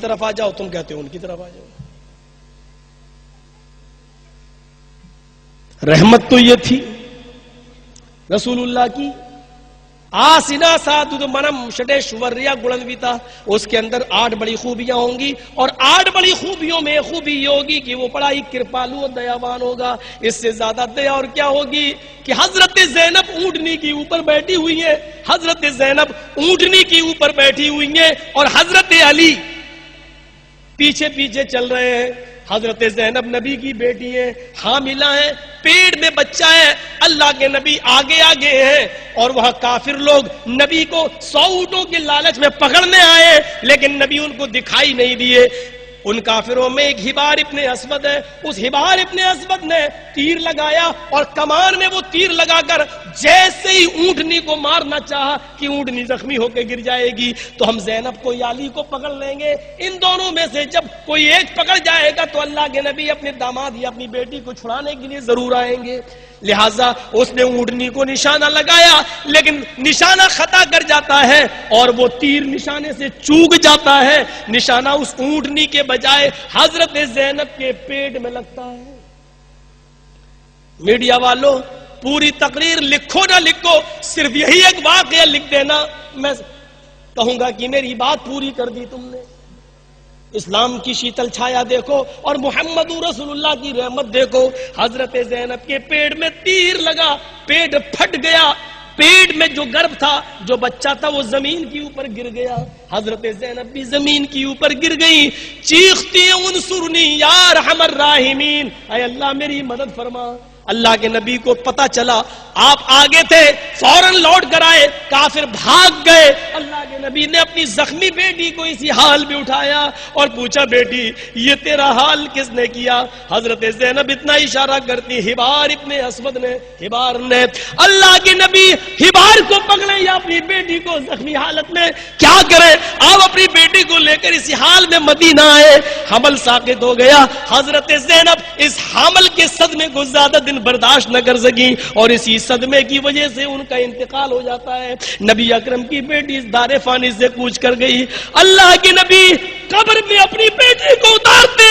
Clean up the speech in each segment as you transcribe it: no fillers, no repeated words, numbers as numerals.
طرف آ جاؤ، تم کہتے ہو ان کی طرف آ جاؤ. رحمت تو یہ تھی رسول اللہ کی. آسنا سادد منم شٹیشوریا گڑنویتا، اس کے اندر 8 بڑی خوبیاں ہوں گی، اور 8 بڑی خوبیوں میں خوبی یہ ہوگی کہ وہ بڑا ہی کرپالو اور دیاوان ہوگا. اس سے زیادہ دیا اور کیا ہوگی کہ حضرت زینب اونٹنی کے اوپر بیٹھی ہوئی ہے، حضرت زینب اونٹنی کے اوپر بیٹھی ہوئی ہیں، اور حضرت علی پیچھے پیچھے چل رہے ہیں. حضرت زینب نبی کی بیٹی ہیں، حاملہ ہیں، پیٹ میں بچہ ہے. اللہ کے نبی آگے آگے ہیں، اور وہاں کافر لوگ نبی کو 100 اونٹوں کے لالچ میں پکڑنے آئے، لیکن نبی ان کو دکھائی نہیں دیے. ان کافروں میں ایک حبار ابن اسود ہے. اس حبار ابن اسود نے تیر لگایا، اور کمان میں وہ تیر لگا کر جیسے ہی اونٹنی کو مارنا چاہا کہ اونٹنی زخمی ہو کے گر جائے گی، تو ہم زینب کو یا علی کو پکڑ لیں گے. ان دونوں میں سے جب کوئی ایک پکڑ جائے گا تو اللہ کے نبی اپنے داماد یا اپنی بیٹی کو چھڑانے کے لیے ضرور آئیں گے. لہٰذا اس نے اونٹنی کو نشانہ لگایا، لیکن نشانہ خطا کر جاتا ہے، اور وہ تیر نشانے سے چوک جاتا ہے. نشانہ اس اونٹنی کے بجائے حضرت زینب کے پیٹ میں لگتا ہے. میڈیا والوں، پوری تقریر لکھو نہ لکھو، صرف یہی ایک واقعہ لکھ دینا، میں کہوں گا کہ میری بات پوری کر دی تم نے. اسلام کی شیتل چھایا دیکھو، اور محمد رسول اللہ کی رحمت دیکھو. حضرت زینب کے پیٹ میں تیر لگا، پیٹ پھٹ گیا. پیٹ میں جو گربھ تھا، جو بچہ تھا، وہ زمین کے اوپر گر گیا. حضرت زینب بھی زمین کے اوپر گر گئی، چیختی انصرنی یا ارحم الراحمین، اے اللہ میری مدد فرما. اللہ کے نبی کو پتا چلا آپ آگے تھے، فوراً لوٹ کر آئے. کافر بھاگ گئے. اللہ کے نبی نے اپنی زخمی بیٹی کو اسی حال میں اٹھایا اور پوچھا، بیٹی یہ تیرا حال کس نے کیا؟ حضرت زینب اتنا اشارہ کرتی، حبار ابن اسود نے. حبار نے. اللہ کے نبی حبار کو پکڑے یا اپنی بیٹی کو زخمی حالت میں کیا کرے؟ آپ اپنی بیٹی کو لے کر اسی حال میں مدینہ آئے. حمل ساقط ہو گیا. حضرت زینب اس حمل کے صدمے کو زیادہ دن برداشت نہ کر سکی، اور اسی صدمے کی وجہ سے ان کا انتقال ہو جاتا ہے. نبی اکرم کی بیٹی اس دار فانی سے کوچ کر گئی. اللہ کے نبی قبر میں اپنی بیٹی کو اتارتے،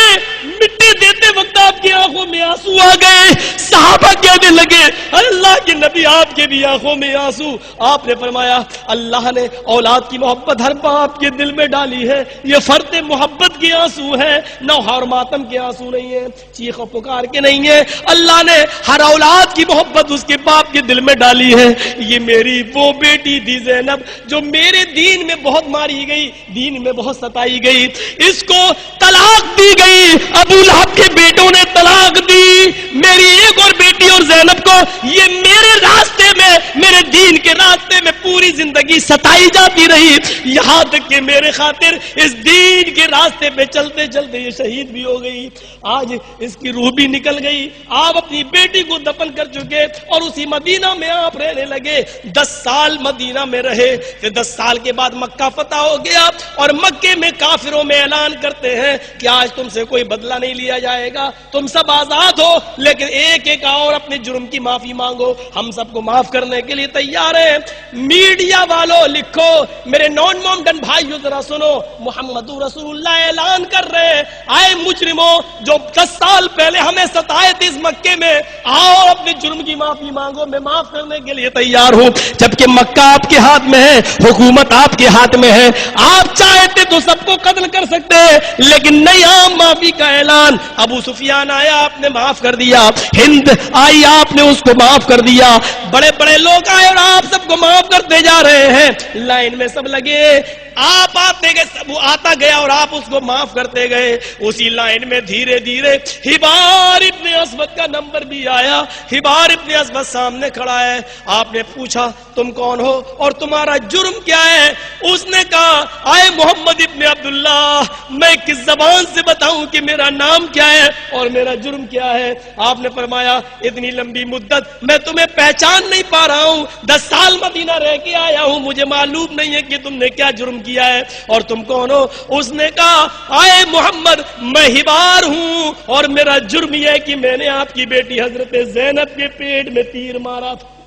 مٹی دیتے وقت آپ کی آنکھوں میں آنسو آ گئے. صحابہ کہنے لگے، اللہ کے نبی آپ کے بھی آنکھوں میں آنسو. آپ نے فرمایا، اللہ نے اولاد کی محبت ہر باپ کے دل میں ڈالی ہے. یہ فرط محبت کے آنسو ہے، نوحہ اور ماتم کے آنسو نہیں ہے، چیخ و پکار کے نہیں ہے. اللہ نے ہر اولاد کی محبت اس کے باپ کے دل میں ڈالی ہے. یہ میری وہ بیٹی تھی زینب جو میرے دین میں بہت ماری گئی، دین میں بہت ستائی گئی. اس کو طلاق دی گئی، ابو لہب کے بیٹوں نے طلاق دی. میری ایک اور بیٹی اور زینب کو یہ میرے راستے میں، میرے دین کے راستے میں پوری زندگی ستائی جاتی رہی، یہاں تک کہ میرے خاطر اس دین کے راستے پہ چلتے چلتے یہ شہید بھی ہو گئی. آج اس کی روح بھی نکل گئی. آپ اپنی بیٹی کو دفن کر چکے، اور اسی مدینہ میں آپ رہنے لگے. 10 سال مدینہ میں رہے. پھر 10 سال کے بعد مکہ فتح ہو گیا، اور مکے میں کافروں میں اعلان کرتے ہیں کہ آج تم سے کوئی بدلہ نہیں لیا جائے گا، تم سب آزاد ہو، لیکن ایک ایک آؤ اور اپنے جرم کی معافی مانگو، ہم سب کو معاف کرنے کے لیے تیار ہیں. میڈیا والوں لکھو، میرے نان مومڈن بھائیو ذرا سنو، محمد رسول اللہ اعلان کر رہے ہیں، آئے مجرموں جو 10 سال پہلے ہمیں ستائے تھے اس مکے میں، آؤ اپنے جرم کی معافی مانگو، میں معاف کرنے کے لیے تیار ہوں. جبکہ مکہ آپ کے ہاتھ میں ہے، حکومت آپ کے ہاتھ میں ہے، آپ چاہتے تو سب کو قتل کر سکتے ہیں، لیکن نہیں، عام معافی کا اعلان. ابو سفیان آیا، آپ نے معاف کر دیا. ہند آئی، آپ نے اس کو معاف کر دیا. بڑے بڑے لوگ آئے اور آپ سب کو معاف کرتے جا رہے ہیں. لائن میں سب لگے، آپ آتے گئے، سب آتا گیا اور آپ اس کو معاف کرتے گئے. اسی لائن میں دھیرے دھیرے حبار ابن اسود کا نمبر بھی آیا. حبار ابن اسود سامنے کھڑا ہے. آپ نے پوچھا، تم کون ہو اور تمہارا جرم کیا ہے؟ اس نے کہا، آئے محمد ابن عبداللہ، میں کس زبان سے بتاؤں کہ میرا نام کیا ہے اور میرا جرم کیا ہے؟ آپ نے فرمایا، اتنی لمبی مدت میں تمہیں پہچان نہیں پا رہا ہوں، 10 سال مدینہ رہ کے آیا ہوں، مجھے معلوم نہیں ہے کہ تم نے کیا جرم کیا ہے اور تم کون ہو؟ اس نے کہا، آئے محمد، میں حبار ہوں اور میرا جرم یہ ہے کہ میں نے آپ کی بیٹی حضرت زینب کے پیٹ میں تیر مارا تھا.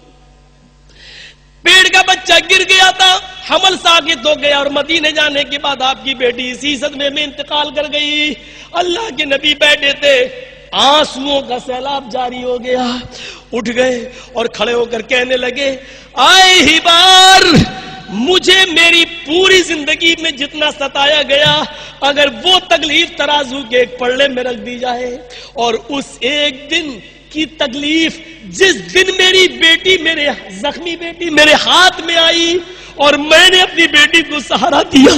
پیڑ کا بچہ گر گیا تھا، حمل ساقط ہو گیا اور مدینے جانے کے بعد آپ کی بیٹی اسی صدمے میں انتقال کر گئی۔ اللہ کے نبی بیٹھے تھے، آنسوؤں کا سیلاب جاری ہو گیا، اٹھ گئے اور کھڑے ہو کر کہنے لگے، آئے ہی بار مجھے میری پوری زندگی میں جتنا ستایا گیا، اگر وہ تکلیف ترازو کے ایک پلڑے میں رکھ دی جائے اور اس ایک دن کی تکلیف جس دن میری بیٹی، میرے زخمی بیٹی میرے ہاتھ میں آئی اور میں نے اپنی بیٹی کو سہارا دیا،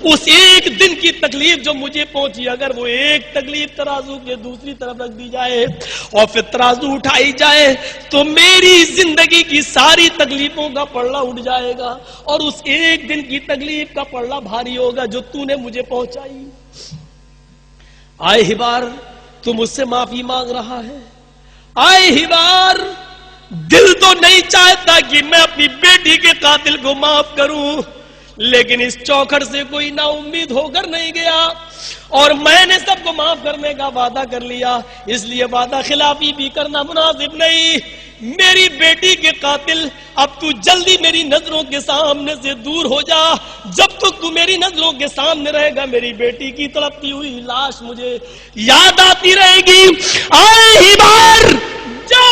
اس ایک دن کی تکلیف جو مجھے پہنچی، اگر وہ ایک تکلیف ترازو کے دوسری طرف رکھ دی جائے اور پھر ترازو اٹھائی جائے تو میری زندگی کی ساری تکلیفوں کا پلڑا اٹھ جائے گا اور اس ایک دن کی تکلیف کا پلڑا بھاری ہوگا جو تو نے مجھے پہنچائی۔ آئے ہی بار تو مجھ سے معافی مانگ رہا ہے، آئے ہی بار دل تو نہیں چاہتا کہ میں اپنی بیٹی کے قاتل کو معاف کروں، لیکن اس چوکھٹ سے کوئی نا امید ہو کر نہیں گیا اور میں نے سب کو معاف کرنے کا وعدہ کر لیا، اس لیے وعدہ خلافی بھی کرنا مناسب نہیں۔ میری بیٹی کے قاتل اب تو جلدی میری نظروں کے سامنے سے دور ہو جا، جب تک تو میری نظروں کے سامنے رہے گا میری بیٹی کی تڑپتی ہوئی لاش مجھے یاد آتی رہے گی۔ آئے ہی بار جا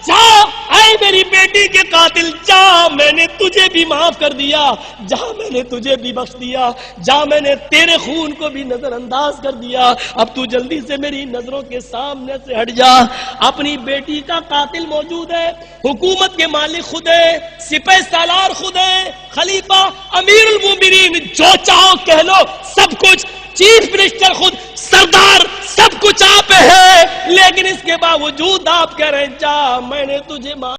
جا، اے میری بیٹی کے قاتل جا، میں نے تجھے بھی معاف کر دیا، جا میں نے تجھے بھی بخش دیا، جا میں نے تیرے خون کو بھی نظر انداز کر دیا، اب تو جلدی سے میری نظروں کے سامنے سے ہٹ جا۔ اپنی بیٹی کا قاتل موجود ہے، حکومت کے مالک خود ہے، سپہ سالار خود ہے، خلیفہ امیر المومنین جو چاہو کہہ لو، سب کچھ چیف منسٹر خود، سردار، سب کچھ آپ ہے، لیکن اس کے باوجود آپ کہہ رہے ہیں جا میں نے تجھے